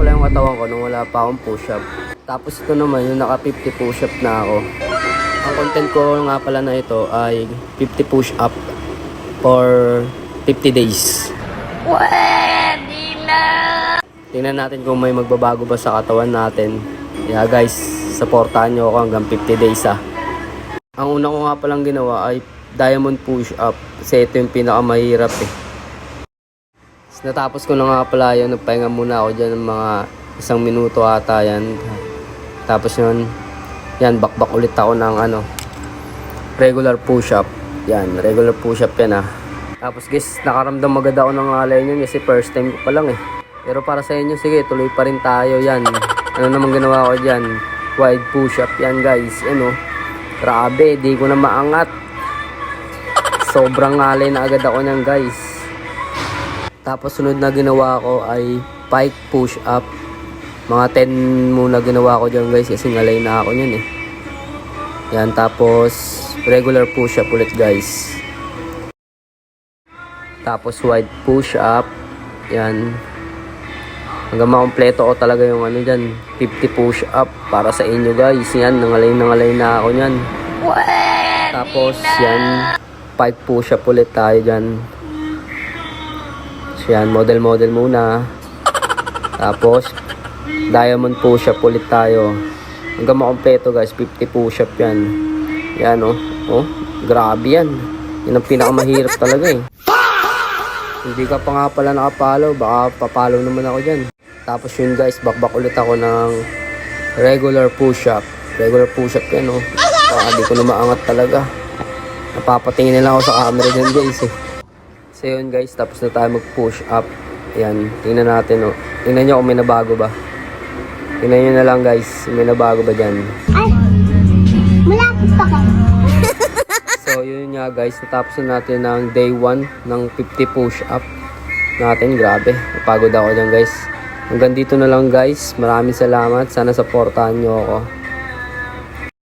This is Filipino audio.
pala yung katawan ko nung wala pa akong push-up. Tapos ito naman yung naka 50 push-up na ako. Ang content ko nga pala na ito ay 50 push-up for 50 days. Pwede na! Tingnan natin kung may magbabago ba sa katawan natin. Yeah guys, supportahan nyo ako hanggang 50 days ah. Ang una ko nga palang ginawa ay diamond push-up. Kasi ito yung pinakamahirap eh. Natapos ko na nga pala yun. Nagpahinga muna ako dyan ng mga 1 minuto ata yan. Tapos yun, yan, bakbak ulit ako ng regular push-up. Yan, regular push-up yan ah. Tapos guys, nakaramdam agad ako ng alay niyan kasi first time ko pa lang eh. Pero para sa inyo, sige, tuloy pa rin tayo yan. Ano naman ginawa ko dyan? Wide push-up yan guys. Grabe, di ko na maangat. Sobrang alay na agad ako niyan guys. Tapos sunod na ginawa ko ay pike push-up. Mga 10 muna ginawa ko dyan guys kasi ngalay na ako niyan eh. Yan, tapos regular push-up ulit guys. Tapos wide push-up. Yan. Hanggang makompleto ko talaga yung dyan. 50 push-up para sa inyo guys. Yan, nangalay na ako niyan. Tapos yan, pike push-up ulit tayo dyan. So yan, model muna. Tapos diamond push-up ulit tayo. Hanggang makompleto guys, 50 push-up yan. Yan oh, grabe yan. Yan ang pinakamahirap talaga eh. Hindi ka pa nga pala nakapollow, baka papollow naman ako dyan. Tapos yun guys, bakbak ulit ako ng regular push-up. Regular push-up yan oh. Baka di ko na maangat talaga. Napapatingin nila ako sa camera dyan guys eh. So yun guys, tapos na tayo mag-push up. Ayan, tingnan natin oh. Tingnan nyo kung may nabago ba. Tingnan nyo na lang guys, may nabago ba dyan. Ay, malapit pa ka. So yun nga guys, natapos na natin ng day 1 ng 50 push up natin. Grabe, napagod ako dyan guys. Hanggang dito na lang guys. Maraming salamat. Sana supportahan nyo ako.